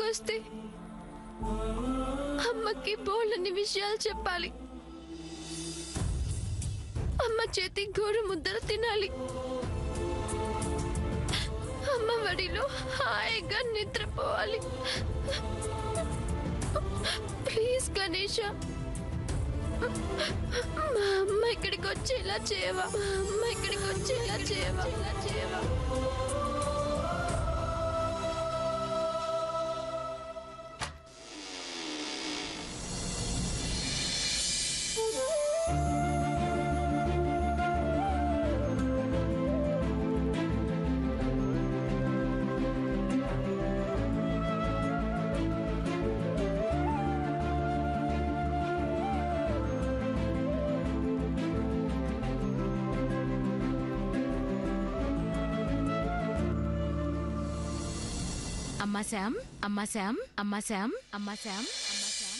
వస్తే అమ్మకి బోళ్ళని విషయాలు చెప్పాలి. అమ్మ చేతి గోరు ముద్దలు తినాలి. అమ్మ వడిలో హాయిగా నిద్రపోవాలి. ప్లీజ్ గణేష, మా అమ్మ ఇక్కడికి వచ్చేలా చేయవా? మా అమ్మ ఇక్కడికి వచ్చేలా చేయవా? అమ్మా శామ్, అమ్మా శామ్, అమ్మా శామ్, అమ్మా శామ్, అమ్మా శామ్.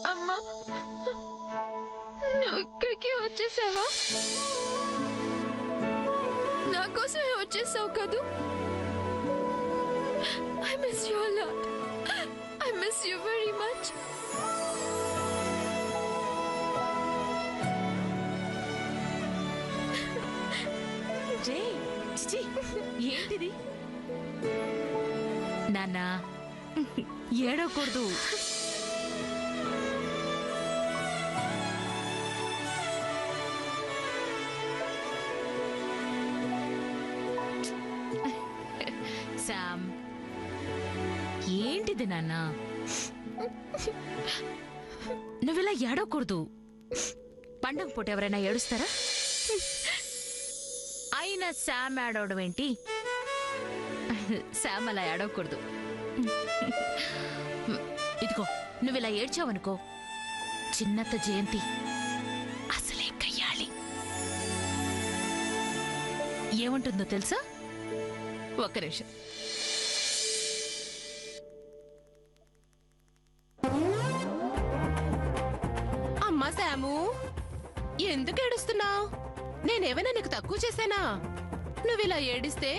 అమ్మా, నువ్వు ఇక్కడికి వచ్చేసావా? నా కోసమే వచ్చేసావు కదూ? I miss you a lot. I miss you very much. ఏంటిది నాన్న? ఏడవకూడదు. శామ్, ఏంటిది నాన్న? నువ్విలా ఏడవకూడదు. పండగ పూట ఎవరైనా ఏడుస్తారా? అయినా శామ్ ఏడవడం ఏంటి? శామ్ అలా ఏడవకూడదు. ఇదిగో, నువ్విలా ఏడ్చావనుకో, చిన్నత్త జయంతి అసలే కయ్యాలి. ఏమంటుందో తెలుసా? ఒక్క నిమిషం. అమ్మా శాము, ఎందుకు ఏడుస్తున్నావు? నేనేమైనా నీకు తక్కువ చేశానా? నువ్విలా ఏడిస్తే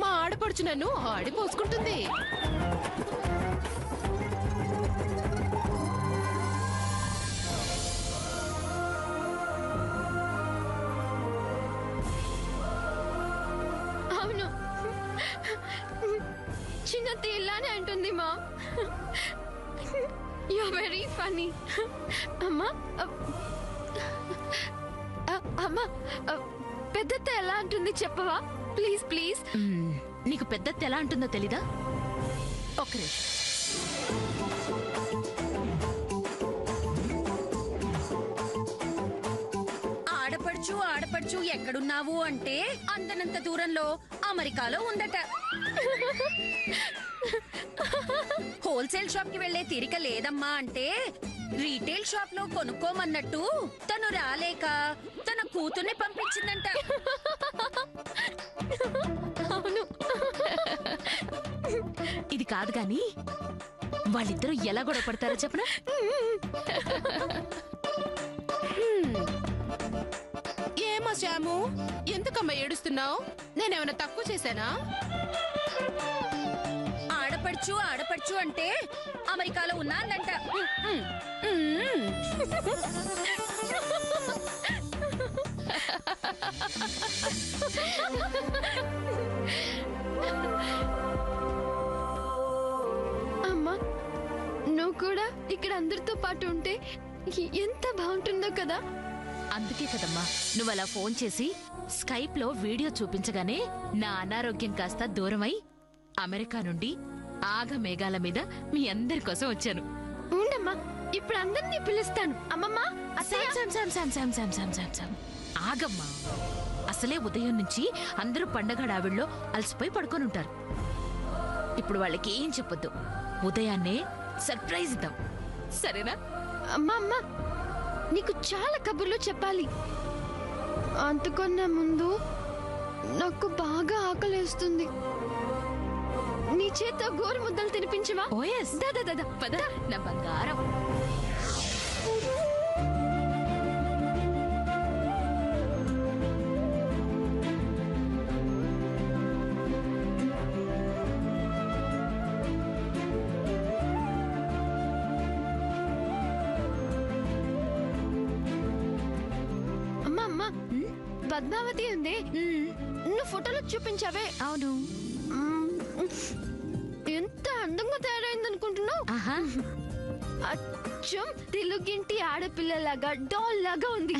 మా ఆడపడుచు నన్ను ఆడిపోసుకుంటుంది. అవును, చిన్నత్త ఇలానే అంటుంది మా. You very funny. అమ్మా అమ్మా, పెద్దత్త ఎలా అంటుంది చెప్పవా ప్లీజ్ ప్లీజ్. నీకు పెద్దత్త ఎలా అంటుందో తెలీదా? ఒక్క నిమిషం. ఆడపడుచు ఆడపడుచు ఎక్కడున్నావు అంటే అందనంత దూరంలో అమెరికాలో ఉందట. హోల్సేల్ షాప్ కి వెళ్లే తీరిక లేదమ్మా అంటే రీటైల్ షాప్ లో కొనుక్కోమన్నట్టు తను రాలేక తన కూతుర్ని పంపించిందంట. అవును, ఇది కాదు గాని వాళ్ళిద్దరూ ఎలా గొడవ పడతారో చెప్పనా? ఏమా శ్యాము, ఎందుకమ్మా ఏడుస్తున్నావు? నేనేమైనా తక్కువ చేశానా? ఆడపడుచు ఆడపడుచు అంటే అమెరికాలో ఉన్నా అందంట. అమ్మా నువ్వు కూడా ఇక్కడ అందరితో పాటు ఉంటే ఎంత బాగుంటుందో కదా. అందుకే కదమ్మా నువ్వు అలా ఫోన్ చేసి స్కైప్ లో వీడియో చూపించగానే నా అనారోగ్యం కాస్త దూరమై అమెరికా నుండి ఆగమేఘాల మీద మీ అందరి కోసం వచ్చాను. ఉండమ్మా, ఇప్పుడు అందరినీ పిలుస్తాను. అమ్మమ్మ, అత్తయ్య. ఆగమ్మా, అసలే ఉదయం నుంచి అందరూ పండగ డావిడ్లో అలసిపోయి పడుకొని ఉంటారు. ఇప్పుడు వాళ్ళకి ఏం చెప్పొద్దు, ఉదయాన్నే సర్ప్రైజ్ ఇద్దాం, సరేనా? అమ్మా అమ్మా, నీకు చాలా కబుర్లు చెప్పాలి. అంతకన్నా ముందు నాకు బాగా ఆకలేస్తుంది. నీ చేత గోరు ముద్దలు తినిపించవా? ఓఎస్, దాదా పద నా బంగారం. అమ్మా అమ్మా, పద్మావతి ఉంది, నువ్వు ఫోటోలో చూపించావే. అవును, ఎంత అందంగా తయారైంది అనుకుంటున్నావు? ఆహా, అచ్చం తెలుగింటి ఆడపిల్లలాగా డాల్ లాగా ఉంది.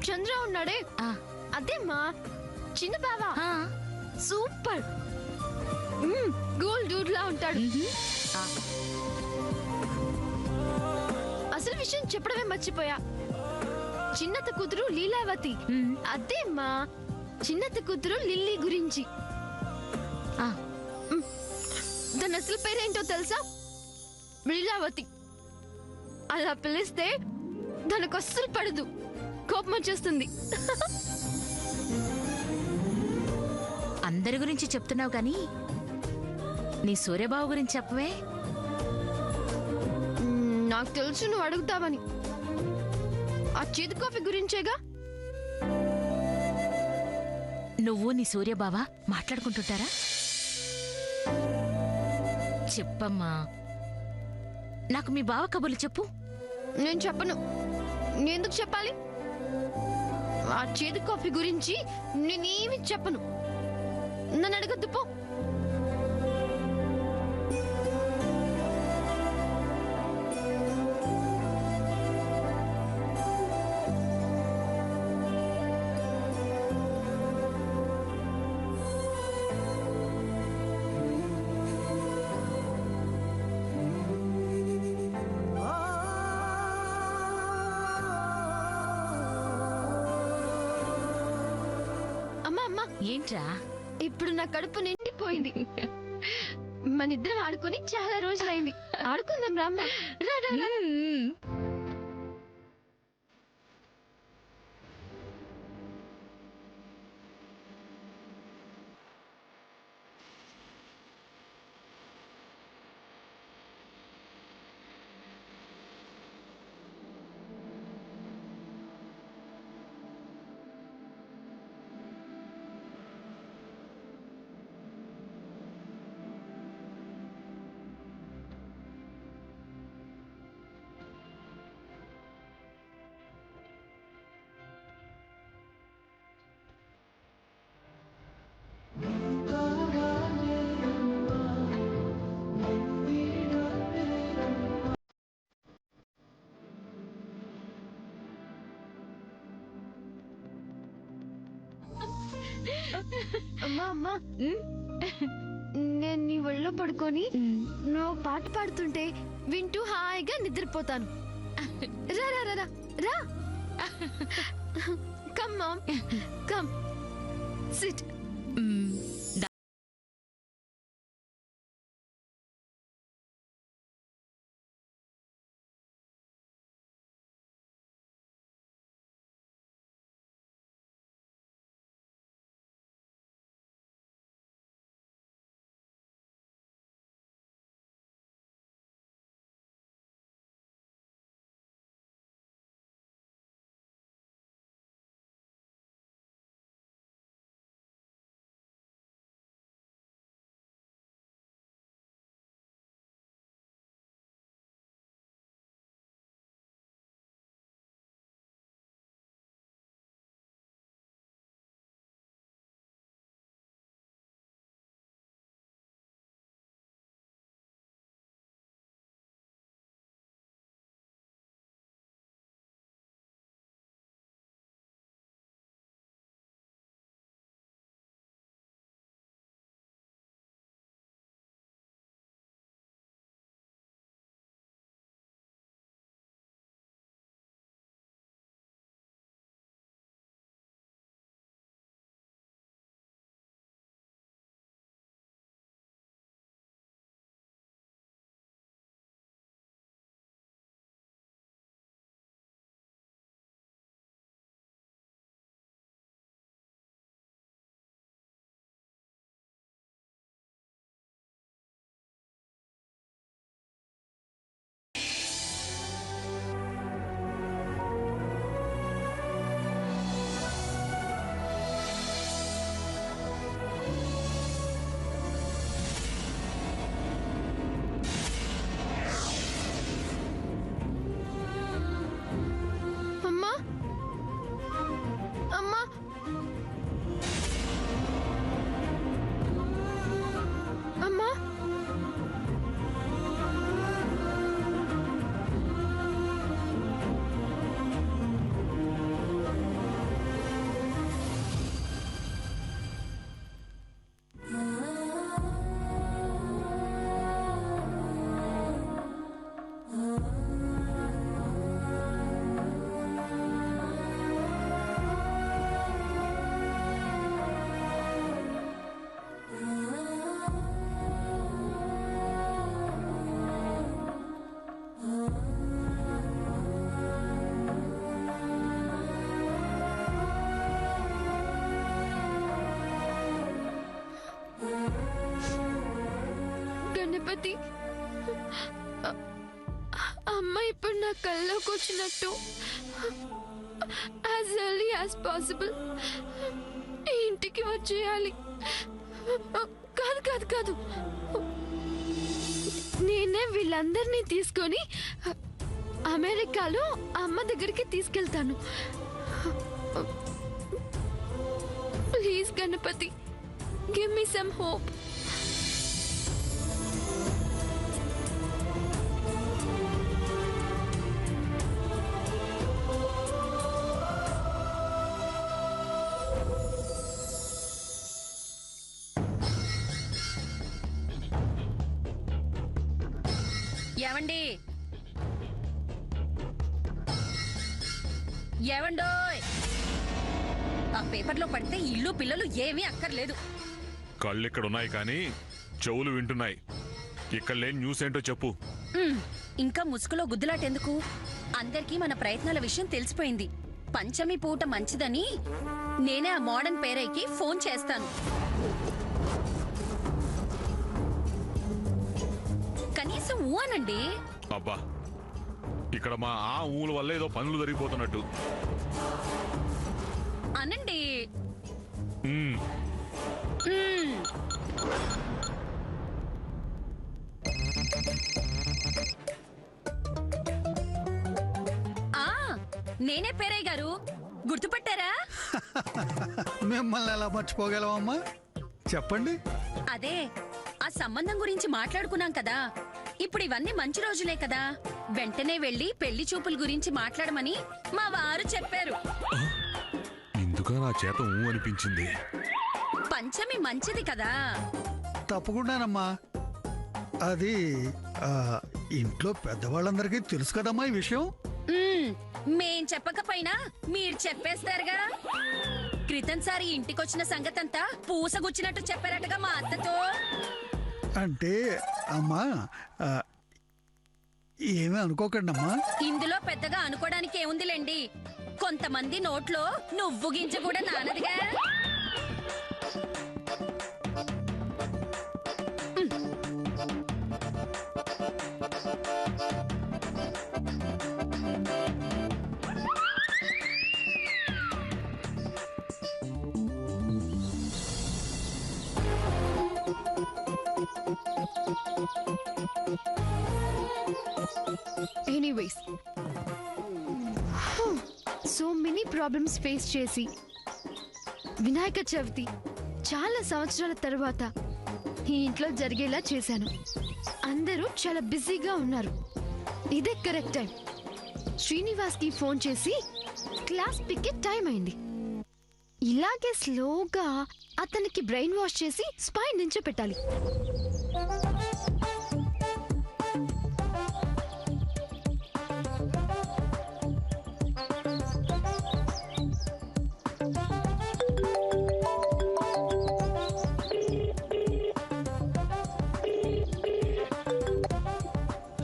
చంద్ర ఉన్నాడే, ఆ, అదేమ్మా చిన్న బావా. ఆ, సూపర్, గోల్డ్ డూడ్ లా ఉంటాడు. ఆ, అసలు విషయం చెప్పడమే మర్చిపోయా. చిన్నత కూతురు లీలావతి, అదేమ్మా చిన్నత కూతురు లిల్లీ గురించి. ఆ, దాని అసలు పేరేంటో తెలుసా? లీలావతి. అలా పిలిస్తే దానికి అస్సలు పడదు, కోపం వచ్చేస్తుంది. అందరి గురించి చెప్తున్నావు కానీ నీ సూర్యబాబు గురించి చెప్పవే. నాకు తెలుసు నువ్వు అడుగుతావని. ఆ చేతి కాఫీ గురించేగా. నువ్వు నీ సూర్యబావ మాట్లాడుకుంటుంటారా? చెప్పమ్మా, నాకు మీ బావ కబుర్లు చెప్పు. నేను చెప్పను. నేనెందుకు చెప్పాలి? ఆ చేతి కాఫీ గురించి నేనేమి చెప్పను. నన్ను అడగద్దు పో. అమ్మా అమ్మా, ఏంట్రా? ఇప్పుడు నా కడుపు నిండిపోయింది. మన ఇద్దరం ఆడుకొని చాలా రోజులైంది. ఆడుకుందాం రామ్మ. రా రా రా. అమ్మా అమ్మా నేను నీ ఒళ్ళో పడుకొని నువ్వు పాట పాడుతుంటే వింటూ హాయిగా నిద్రపోతాను. రా రా రా రా రా. Come mom come sit. Ganapati, అమ్మ ఇప్పుడు నా కల్లోకి వచ్చినట్టు యాజ్ ఎర్లీ యాజ్ పాసిబుల్ ఇంటికి వచ్చేయాలి. కాదు కాదు కాదు, నేనే వీళ్ళందరినీ తీసుకొని అమెరికాలో అమ్మ దగ్గరికి తీసుకెళ్తాను. Please Ganapati, give me some hope. ఏవండి ఏవండోయ్, ఆ పేపర్లో పడితే ఇల్లు పిల్లలు ఏమీ అక్కర్లేదు. కళ్ళు ఇక్కడ ఉన్నాయి కానీ చెవులు వింటున్నాయి. ఇక్కడ లేని న్యూస్ ఏంటో చెప్పు. ఇంకా ముసుగులో గుద్దులాటెందుకు? అందరికీ మన ప్రయత్నాల విషయం తెలిసిపోయింది. పంచమి పూట మంచిదని నేనే ఆ మోడర్న్ పేరైకి ఫోన్ చేస్తాను. కనీసం ఊ అనండి. అబ్బా, ఇక్కడ మా ఆ ఊల వల్ల ఏదో పనులు జరిగిపోతున్నట్టు అనండి. నేనే పేరయ్య గారు, గుర్తుపట్టారా? మిమ్మల్ని ఎలా మర్చిపోగలవమ్మా, చెప్పండి. అదే ఆ సంబంధం గురించి మాట్లాడుకున్నాం కదా. ఇప్పుడు ఇవన్నీ మంచి రోజులే కదా, వెంటనే వెళ్లి పెళ్లి చూపుల గురించి మాట్లాడమని మా వారు చెప్పారు. ఇందుక నా చేత ఊ అనిపించింది. పంచమి మంచిది కదా. తప్పకుండానమ్మా. అది ఆ, ఇంట్లో పెద్దవాళ్ళందరికీ తెలుసు కదమ్మా ఈ విషయం. మేం చెప్పకపోయినా మీరు చెప్పేస్తారుగా. క్రితంసారి ఇంటికొచ్చిన సంగతంతా పూసగుచ్చినట్టు చెప్పారటగా మా అత్తతో. అంటే అమ్మా ఏమీ అనుకోకండి అమ్మా. ఇందులో పెద్దగా అనుకోవడానికి ఏముందిలేండి. కొంతమంది నోట్లో నువ్వు గింజ కూడా నానదిగా. Anyways, so many problems face చేసి వినాయక చవితి చాలా సంవత్సరాల తర్వాత ఈ ఇంట్లో జరిగేలా చేశాను. అందరూ చాలా బిజీగా ఉన్నారు. ఇదే కరెక్ట్ టైం. శ్రీనివాస్ కి ఫోన్ చేసి క్లాస్ పిక్కే టైం అయింది. ఇలాగే స్లోగా అతనికి బ్రెయిన్ వాష్ చేసి స్పైన్ నుంచో పెట్టాలి.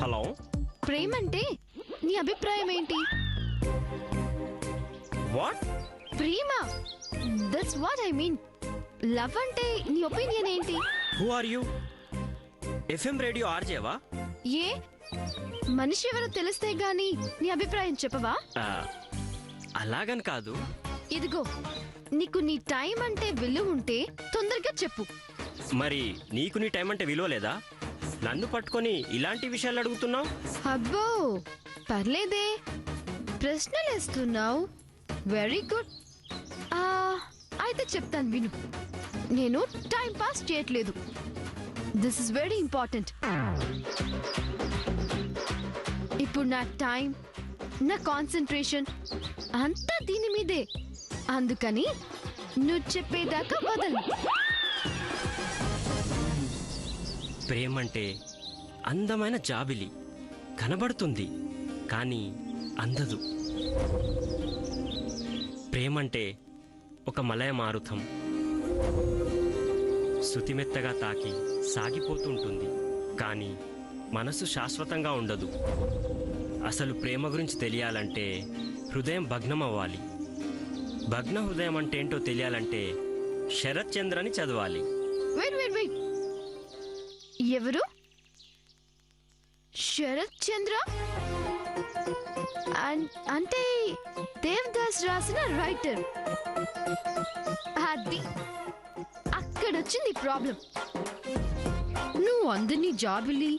హలో, ప్రేమంటే నీ అభిప్రాయం ఏంటి? వాట్? ప్రేమ, that's what I mean. Love అంటే నీ ఒపీనియన్ ఏంటి? Who are you? FM radio ఆర్జేవా? ఏ మనిషి ఎవరో తెలిస్తే గాని నీ అభిప్రాయం చెప్పవా? అలాగని కాదు. ఇదిగో, నీకు నీ టైం అంటే విలువ ఉంటే తొందరగా చెప్పు. మరి నీకు నీ టైం అంటే విలువ లేదా? నన్ను పట్టుకొని ఇలాంటి విషయాలు అడుగుతున్నావు? అబ్బో, పర్లేదే, ప్రశ్నలేస్తున్నావు. Very good. అయితే చెప్తాను విను. నేను టైం పాస్ చేయట్లేదు. This is very important. ఇప్పుడు నా టైం, నా కాన్సన్ట్రేషన్ అంతా దీని మీదే. అందుకని నువ్వు చెప్పేదాకా వదలను. ప్రేమంటే అందమైన జాబిలి, కనబడుతుంది కానీ అందదు. ప్రేమంటే ఒక మలయ మారుతం, శృతిమెత్తగా తాకి సాగిపోతుంటుంది కానీ మనసు శాశ్వతంగా ఉండదు. అసలు ప్రేమ గురించి తెలియాలంటే హృదయం భగ్నం అవ్వాలి. భగ్న హృదయం అంటే ఏంటో తెలియాలంటే శరత్ చంద్రని చదవాలి. వెయిట్ వెయిట్ వెయిట్, ఎవరు? శరత్ చంద్ర అంటే దేవదాస్ రాసిన రైటర్. అది అక్కడొచ్చింది ప్రాబ్లం. నువ్వు అందరినీ జాబిలి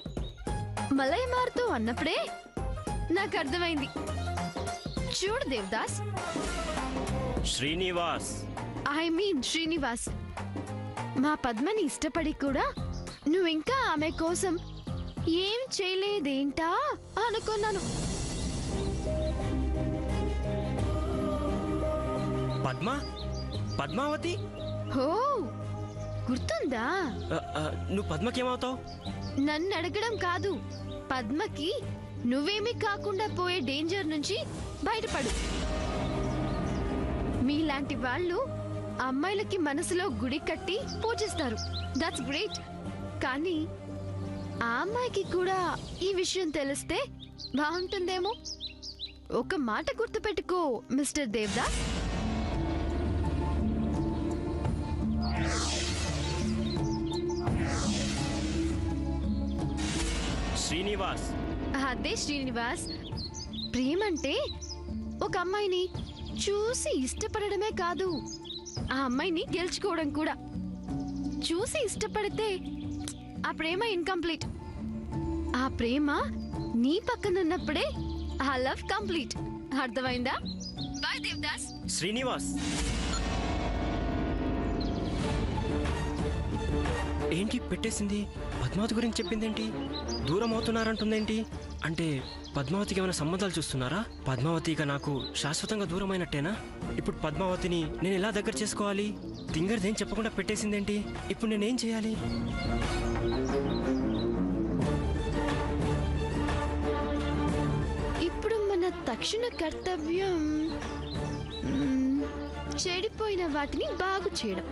మలయమారుతో అన్నప్పుడే నాకు అర్థమైంది. చూడు దేవదాస్, శ్రీనివాస్, ఐ మీన్ శ్రీనివాస్, మా పద్మని ఇష్టపడి కూడా నువ్వింకా ఆమె కోసం ఏం చేయలేదేంటా అనుకున్నాను. పద్మావతి? హో, గుర్తుందా? నువ్వు పద్మకేమవుతావు? నన్ను అడగడం కాదు, పద్మకి నువ్వేమీ కాకుండా పోయే డేంజర్ నుంచి బయటపడు. మీలాంటి వాళ్ళు అమ్మాయిలకి మనసులో గుడి కట్టి పూజిస్తారు. That's great. కానీ ఆ అమ్మాయికి కూడా ఈ విషయం తెలిస్తే బాగుంటుందేమో. ఒక మాట గుర్తుపెట్టుకో మిస్టర్ దేవదాస్. శ్రీనివాస్. అదే శ్రీనివాస్. ప్రేమంటే ఒక అమ్మాయిని చూసి ఇష్టపడడమే కాదు, ఆ అమ్మాయిని గెలుచుకోవడం కూడా. చూసి ఇష్టపడితే ఆ ప్రేమ ఇన్కంప్లీట్. ఆ ప్రేమ నీ పక్కనున్నప్పుడే ఆ లవ్ కంప్లీట్. అర్థమైందా? బాయ్ దేవదాస్. శ్రీనివాస్, ఏంటి పెట్టేసింది? పద్మావతి గురించి చెప్పిందేంటి? దూరం అవుతున్నారంటుందేంటి? అంటే పద్మావతికి ఏమైనా సంబంధాలు చూస్తున్నారా? పద్మావతి ఇక నాకు శాశ్వతంగా దూరమైనట్టేనా? ఇప్పుడు పద్మావతిని నేను ఎలా దగ్గర చేసుకోవాలి? తింగర్దేం చెప్పకుండా పెట్టేసిందేంటి? ఇప్పుడు నేనేం చేయాలి? ఇప్పుడు మన తక్షణ కర్తవ్యం చెడిపోయిన వాటిని బాగు చేయడం.